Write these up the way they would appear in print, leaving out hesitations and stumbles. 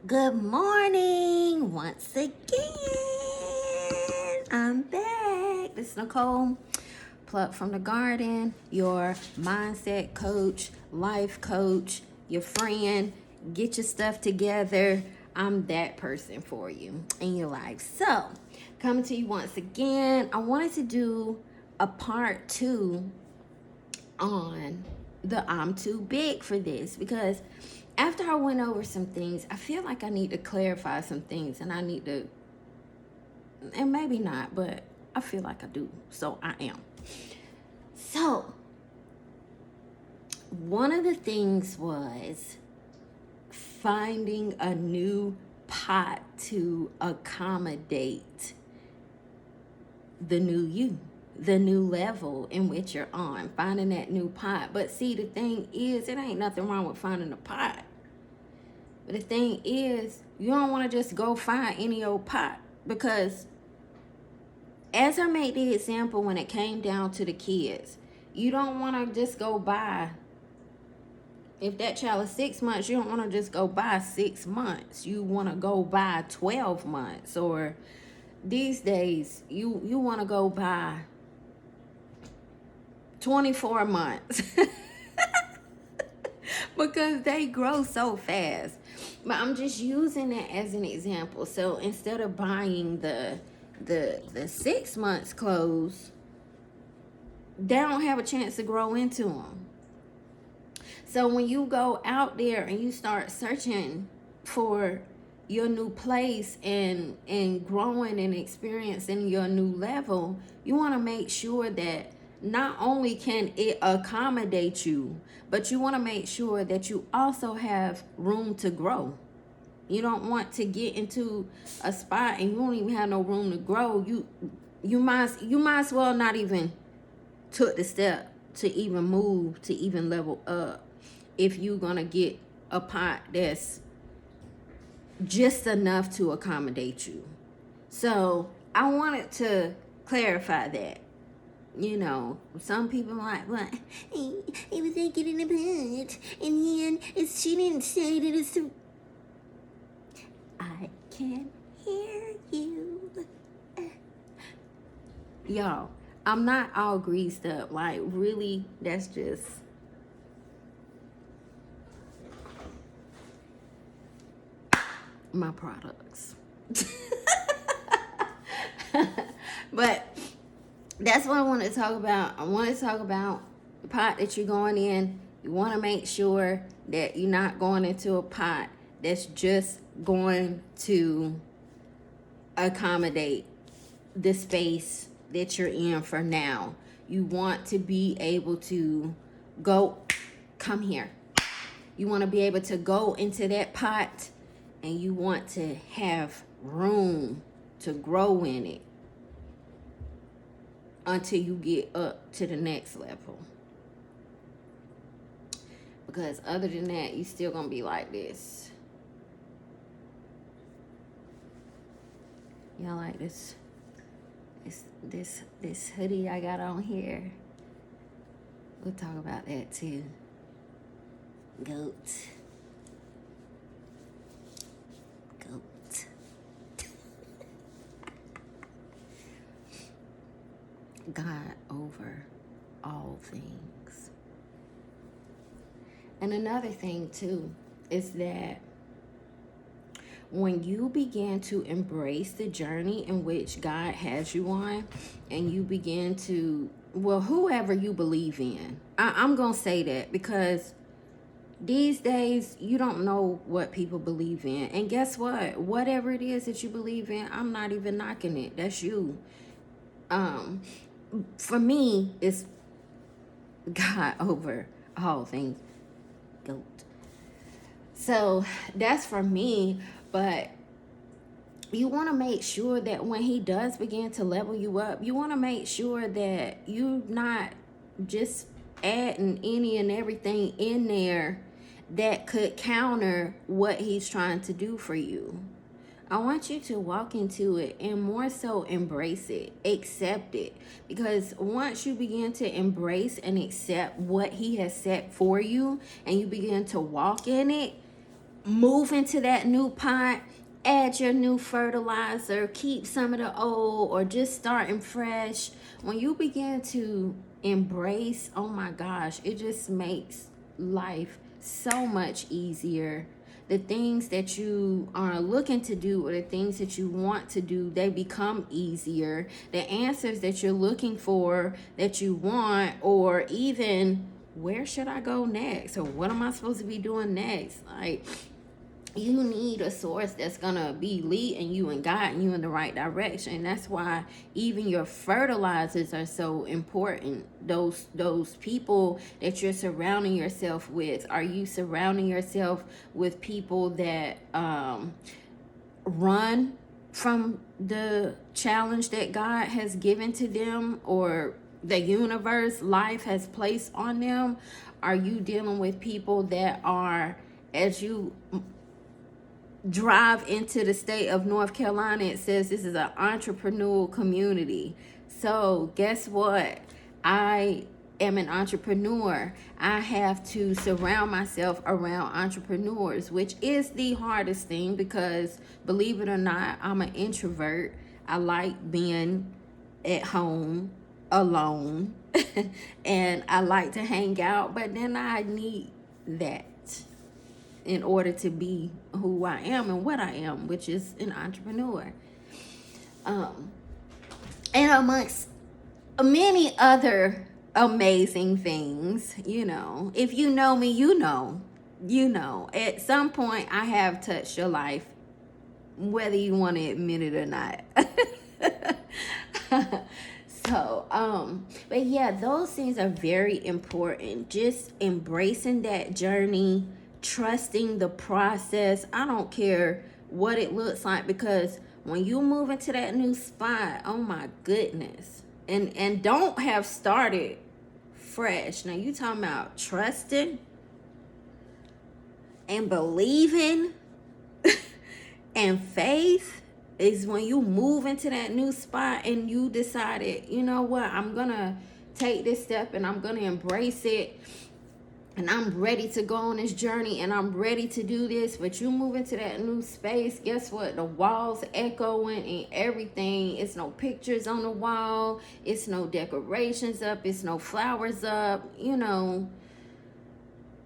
Good morning once again. I'm back. This is Nicole, plucked from the garden, your mindset coach, life coach, your friend. Get your stuff together. I'm that person for you in your life. So, coming to you once again, I wanted to do a part 2 on the I'm too big for this, because after I went over some things, I feel like I need to clarify some things, and I need to, and maybe not, but I feel like I do. So I am. So one of the things was finding a new pot to accommodate the new you, the new level in which you're on, finding that new pot. But see, the thing is, it ain't nothing wrong with finding a pot. But the thing is, you don't want to just go find any old pot, because as I made the example when it came down to the kids, you don't want to just go buy, if that child is 6 months, you don't want to just go buy 6 months. You want to go buy 12 months, or these days you want to go buy 24 months. Because they grow so fast. But I'm just using it as an example. So instead of buying the 6 months clothes, they don't have a chance to grow into them. So when you go out there and you start searching for your new place and growing and experiencing your new level, you want to make sure that not only can it accommodate you, but you want to make sure that you also have room to grow. You don't want to get into a spot and you don't even have no room to grow. You might as well not even took the step to even move, to even level up, if you're gonna get a pot that's just enough to accommodate you. So I wanted to clarify that. You know, some people are like, well, it was like getting a pot, and then she didn't say that it's a... I can hear you. Y'all, I'm not all greased up. Like, really, that's just... my products. But that's what I want to talk about. I want to talk about the pot that you're going in. You want to make sure that you're not going into a pot that's just going to accommodate the space that you're in for now. You want to be able to come here. You want to be able to go into that pot, and you want to have room to grow in it until you get up to the next level. Because other than that, you still gonna be like this. Y'all like this hoodie I got on here? We'll talk about that too. Goat. God over all things. And another thing too is that when you begin to embrace the journey in which God has you on, and you begin to, well, whoever you believe in, I'm gonna say that, because these days you don't know what people believe in. And guess what? Whatever it is that you believe in, I'm not even knocking it. That's you. For me, it's God over all things. Goat. So that's for me. But you want to make sure that when he does begin to level you up, you want to make sure that you're not just adding any and everything in there that could counter what he's trying to do for you. I want you to walk into it and more so embrace it, accept it. Because once you begin to embrace and accept what he has set for you, and you begin to walk in it, move into that new pot, add your new fertilizer, keep some of the old, or just starting fresh. When you begin to embrace, oh my gosh, it just makes life so much easier. The things that you are looking to do or the things that you want to do, they become easier. The answers that you're looking for, that you want, or even where should I go next, or what am I supposed to be doing next? Like, you need a source that's gonna be leading you and guiding you in the right direction. That's why even your fertilizers are so important. Those people that you're surrounding yourself with. Are you surrounding yourself with people that run from the challenge that God has given to them, or the universe, life has placed on them? Are you dealing with people that are, as you drive into the state of North Carolina, it says this is an entrepreneurial community. So guess what? I am an entrepreneur. I have to surround myself around entrepreneurs, which is the hardest thing because, believe it or not, I'm an introvert. I like being at home alone and I like to hang out, but then I need that in order to be who I am and what I am, which is an entrepreneur. And amongst many other amazing things, if you know me, at some point I have touched your life, whether you want to admit it or not. So, but yeah, those things are very important. Just embracing that journey, trusting the process. I don't care what it looks like, because when you move into that new spot, oh my goodness. And don't have started fresh. Now you talking about trusting and believing and faith is when you move into that new spot and you decided, you know what, I'm gonna take this step and I'm gonna embrace it and I'm ready to go on this journey and I'm ready to do this. But you move into that new space, guess what? The walls echoing and everything. It's no pictures on the wall, it's no decorations up, it's no flowers up,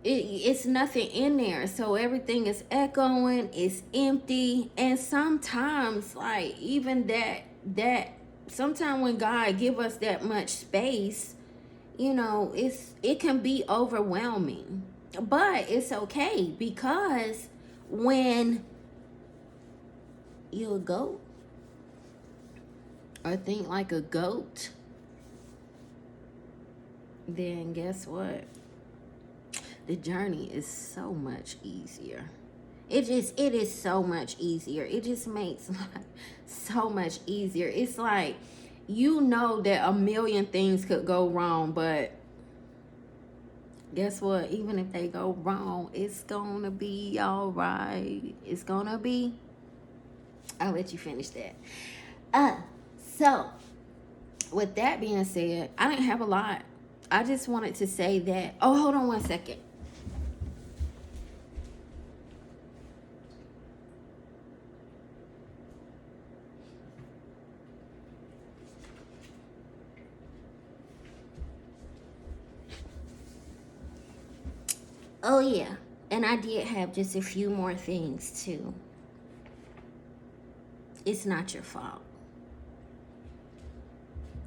it's nothing in there. So everything is echoing, it's empty. And sometimes, like, even that sometimes when God give us that much space, it can be overwhelming. But it's okay, because when you're a goat, or think like a goat, then guess what? The journey is so much easier. It is so much easier. It just makes life so much easier. It's like, that a million things could go wrong, but guess what? Even if they go wrong, it's gonna be all right. It's gonna be. I'll let you finish that. So with that being said, I didn't have a lot. I just wanted to say that. Oh, hold on 1 second. Oh, yeah. And I did have just a few more things, too. It's not your fault.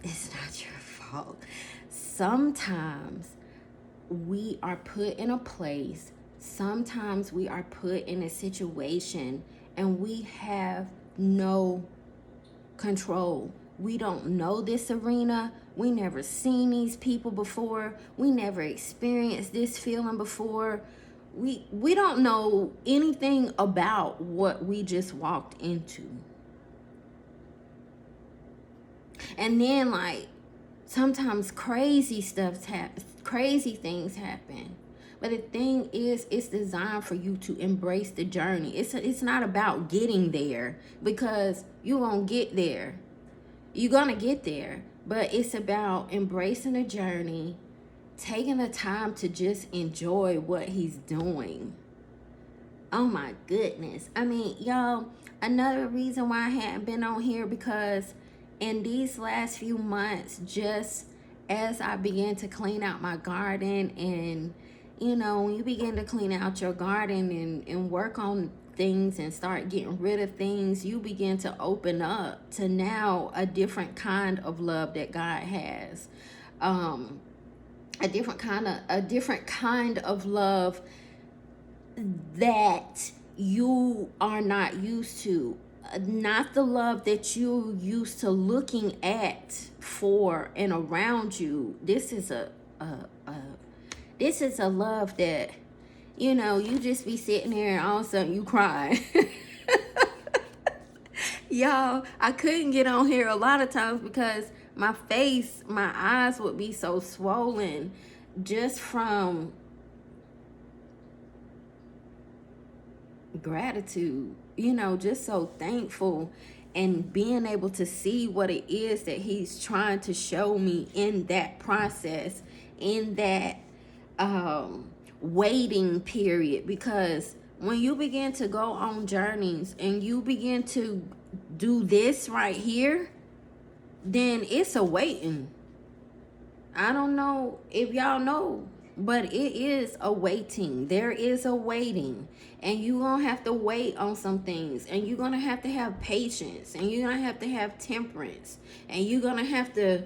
It's not your fault. Sometimes we are put in a place, sometimes we are put in a situation, and we have no control. We don't know this arena. We never seen these people before. We never experienced this feeling before. We don't know anything about what we just walked into. And then, like, sometimes crazy things happen. But the thing is, it's designed for you to embrace the journey. It's not about getting there, because you won't get there. You're gonna get there, but it's about embracing the journey, taking the time to just enjoy what he's doing. Oh my goodness. I mean, y'all, another reason why I hadn't been on here, because in these last few months, just as I began to clean out my garden, and you know, when you begin to clean out your garden and work on things and start getting rid of things, you begin to open up to now a different kind of love that God has. A different kind of love that you are not used to, not the love that you're used to looking at for and around you. This is a love that, you know, you just be sitting there and all of a sudden you cry. Y'all, I couldn't get on here a lot of times because my eyes would be so swollen just from gratitude, you know, just so thankful, and being able to see what it is that he's trying to show me in that process, in that waiting period. Because when you begin to go on journeys and you begin to do this right here, then it's a waiting. I don't know if y'all know, but it is a waiting. There is a waiting, and you're gonna have to wait on some things, and you're gonna have to have patience, and you're gonna have to have temperance, and you're gonna have to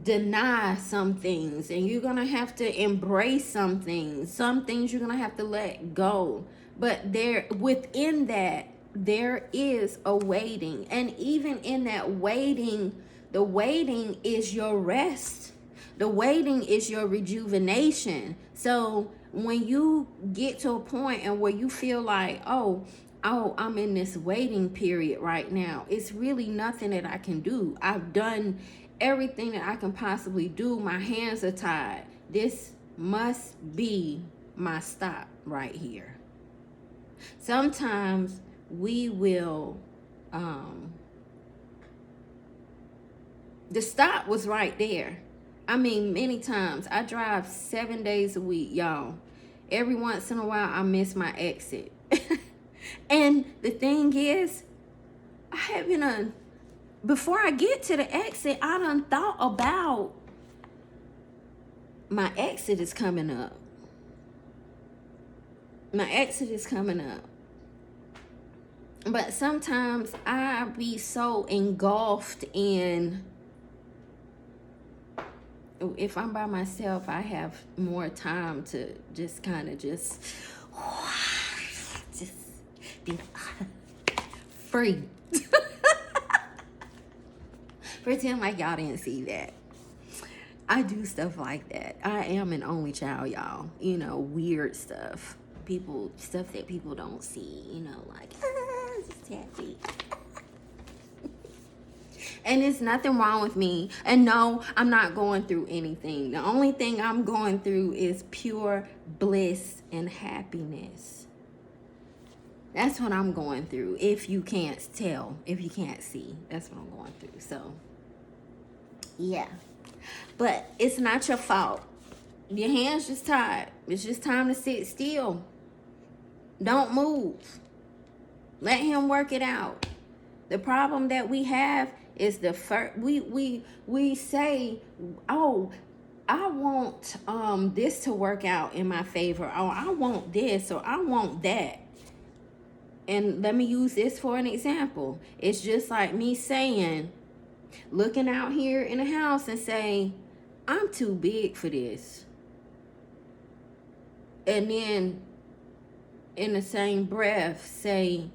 deny some things, and you're gonna have to embrace some things you're gonna have to let go. But there, within that, there is a waiting, and even in that waiting, the waiting is your rest. The waiting is your rejuvenation. So when you get to a point and where you feel like, oh, I'm in this waiting period right now, it's really nothing that I can do. I've done everything that I can possibly do. My hands are tied. This must be my stop right here. Sometimes we will, the stop was right there. I mean, many times I drive 7 days a week, y'all. Every once in a while, I miss my exit. And the thing is, I haven't, before I get to the exit, I done thought about my exit is coming up. My exit is coming up. But sometimes I be so engulfed in, if I'm by myself, I have more time to just kind of just be free. Pretend like y'all didn't see that. I do stuff like that. I am an only child, y'all. You know, weird stuff. Stuff that people don't see, you know, like, just happy. And there's nothing wrong with me. And no, I'm not going through anything. The only thing I'm going through is pure bliss and happiness. That's what I'm going through. If you can't tell, if you can't see, that's what I'm going through. So, yeah. But it's not your fault. Your hands just tied. It's just time to sit still. Don't move. Let him work it out. The problem that we have is the first, we say, oh, I want this to work out in my favor. Oh, I want this, or I want that. And let me use this for an example. It's just like me saying, looking out here in the house and saying, I'm too big for this. And then in the same breath say,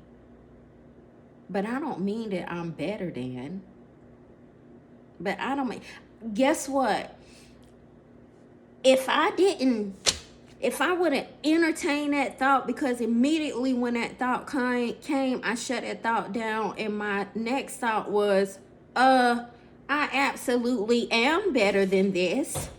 but I don't mean that I'm better than. But I don't mean, guess what? If I would have entertained that thought, because immediately when that thought came, I shut that thought down, and my next thought was, I absolutely am better than this.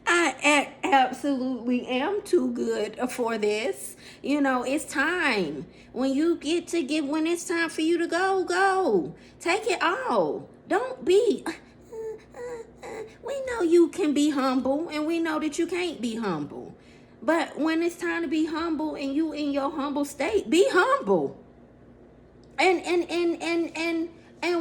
I absolutely am too good for this. You know, it's time. When it's time for you to go. Take it all. Don't be, we know you can be humble, and we know that you can't be humble. But when it's time to be humble and you in your humble state, be humble. And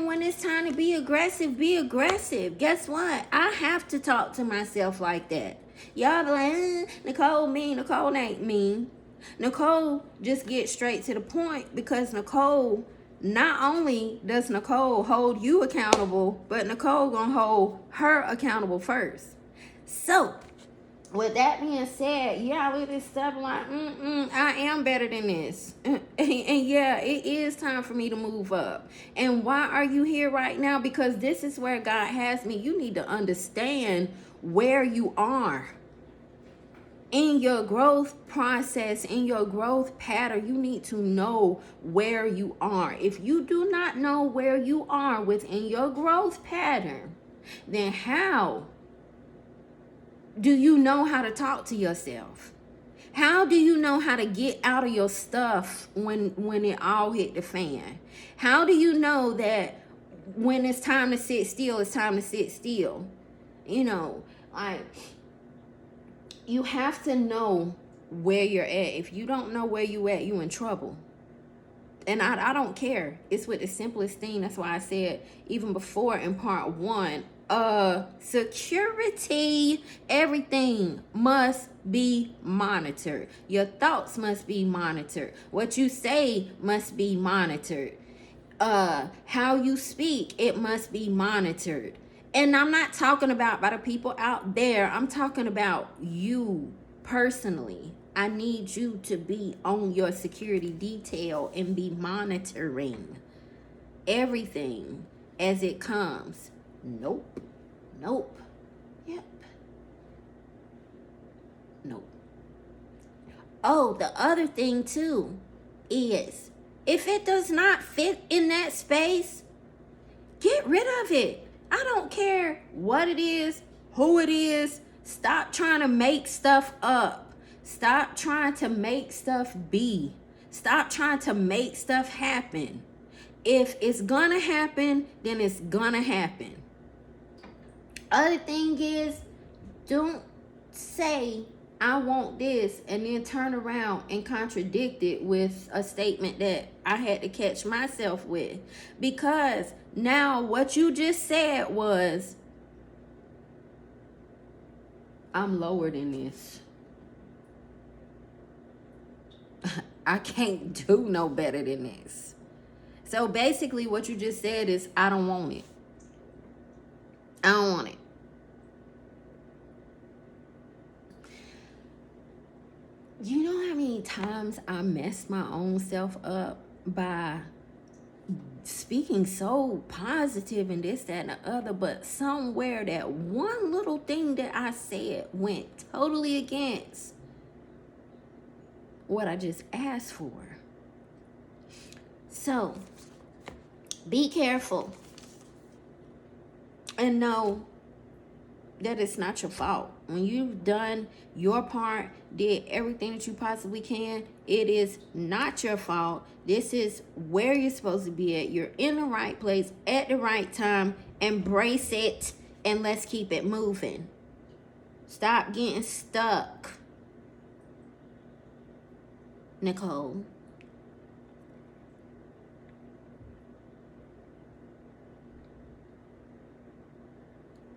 when it's time to be aggressive, be aggressive. Guess what? I have to talk to myself like that. Y'all be like, Nicole mean. Nicole ain't mean. Nicole just gets straight to the point, because Nicole, not only does Nicole hold you accountable, but Nicole gonna hold her accountable first. So, with that being said, yeah, with this stuff like, I am better than this. And yeah, it is time for me to move up. And why are you here right now? Because this is where God has me. You need to understand where you are in your growth process, in your growth pattern. You need to know where you are. If you do not know where you are within your growth pattern, then how do you know how to talk to yourself? How do you know how to get out of your stuff when it all hit the fan? How do you know that when it's time to sit still, it's time to sit still? You know, like, you have to know where you're at. If you don't know where you at, you in trouble. And I don't care. It's with the simplest thing. That's why I said even before in part 1, security. Everything must be monitored. Your thoughts must be monitored. What you say must be monitored. How you speak, it must be monitored. And I'm not talking about by the people out there. I'm talking about you personally. I need you to be on your security detail and be monitoring everything as it comes. Nope. Yep. Nope. Oh, the other thing too is, if it does not fit in that space, get rid of it. I don't care what it is, who it is. Stop trying to make stuff up. Stop trying to make stuff be. Stop trying to make stuff happen. If it's gonna happen, then it's gonna happen. Other thing is, don't say I want this and then turn around and contradict it with a statement that I had to catch myself with. Because now what you just said was, I'm lower than this. I can't do no better than this. So basically what you just said is, I don't want it. I don't want it. You know how many times I messed my own self up by speaking so positive and this, that, and the other, but somewhere that one little thing that I said went totally against what I just asked for. So, be careful and know that it's not your fault. When you've done your part, did everything that you possibly can, it is not your fault. This is where you're supposed to be at. You're in the right place at the right time. Embrace it and let's keep it moving. Stop getting stuck, Nicole.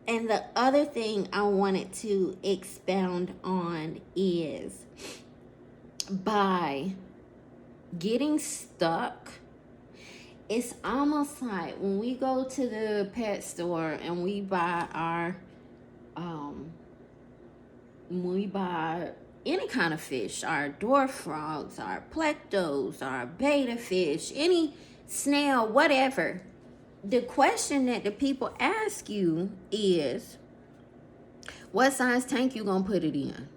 And the other thing I wanted to expound on is, by getting stuck, it's almost like when we go to the pet store and we buy our, when we buy any kind of fish, our dwarf frogs, our plectos, our betta fish, any snail, whatever. The question that the people ask you is, what size tank you gonna put it in?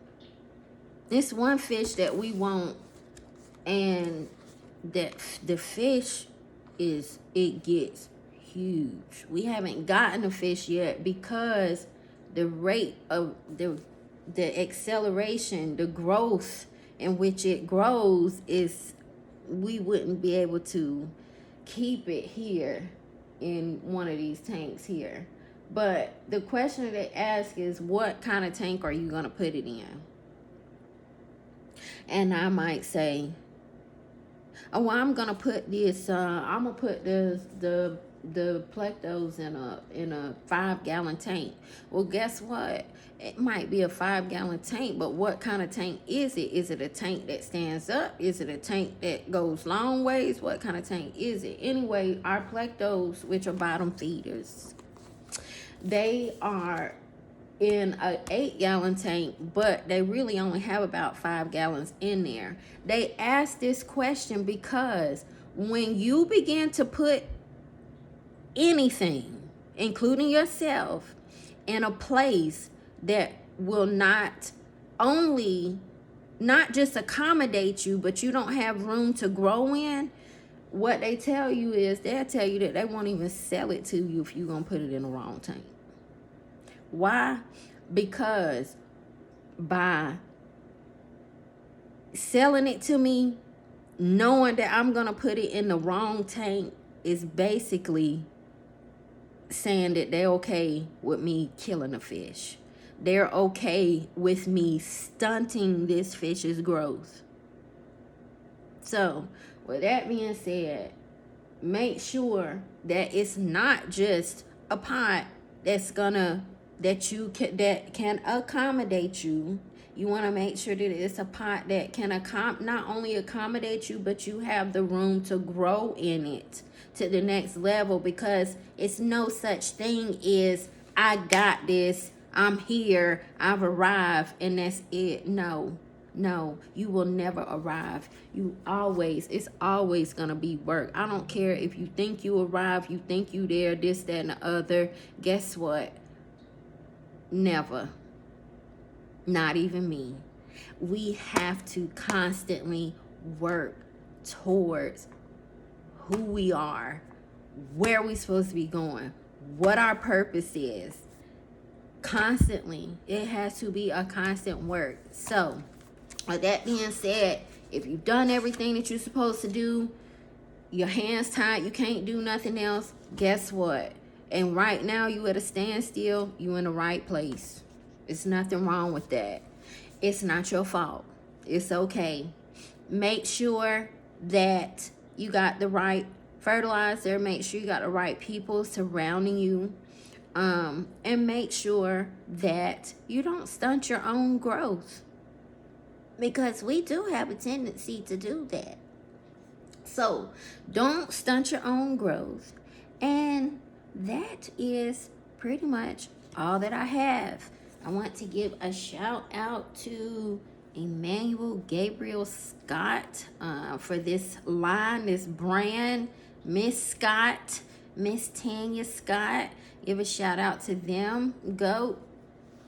This one fish that we want, and that the fish it gets huge. We haven't gotten a fish yet because the rate of the acceleration, the growth in which it grows is, we wouldn't be able to keep it here in one of these tanks here. But the question they ask is, what kind of tank are you going to put it in? And I might say, oh, well, I'm gonna put this. I'm gonna put the Plectos in a 5 gallon tank. Well, guess what? It might be a 5 gallon tank, but what kind of tank is it? Is it a tank that stands up? Is it a tank that goes long ways? What kind of tank is it? Anyway, our Plectos, which are bottom feeders, they are in a 8 gallon tank, but they really only have about 5 gallons in there. They asked this question because when you begin to put anything, including yourself, in a place that will not only not just accommodate you, but you don't have room to grow in, what they tell you is they'll tell you that they won't even sell it to you if you're gonna put it in the wrong tank. Why? Because by selling it to me, knowing that I'm gonna put it in the wrong tank, is basically saying that they're okay with me killing a fish. They're okay with me stunting this fish's growth. So, with that being said, make sure that it's not just a pot that can accommodate you. You want to make sure that it's a pot that can not only accommodate you, but you have the room to grow in it to the next level, because it's no such thing as I got this, I'm here, I've arrived, and that's it. No, you will never arrive. It's always gonna be work. I don't care if you think you arrive, you think you there, this, that, and the other. Guess what? Never. Not even me. We have to constantly work towards who we are, where we're supposed to be going, what our purpose is. Constantly. It has to be a constant work. So, with that being said, if you've done everything that you're supposed to do, your hands tied, you can't do nothing else, guess what? And right now you at a standstill, you in the right place. It's nothing wrong with that. It's not your fault. It's okay. Make sure that you got the right fertilizer. Make sure you got the right people surrounding you. And make sure that you don't stunt your own growth, because we do have a tendency to do that. So don't stunt your own growth. And that is pretty much all that I have. I want to give a shout out to Emmanuel Gabriel Scott for this line, this brand, Miss Scott, Miss Tanya Scott. Give a shout out to them. GOAT,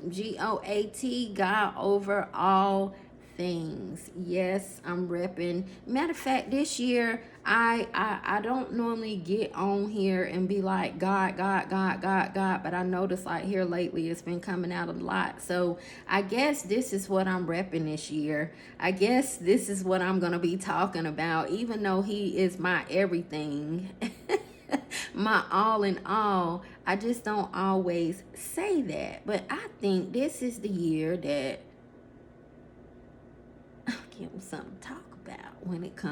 GOAT, God over all things. Yes, I'm repping. Matter of fact, this year I don't normally get on here and be like God, but I noticed like here lately it's been coming out a lot. So I guess this is what I'm repping this year. I guess this is what I'm gonna be talking about, even though he is my everything. My all in all. I just don't always say that, but I think this is the year that I'll give him something to talk about when it comes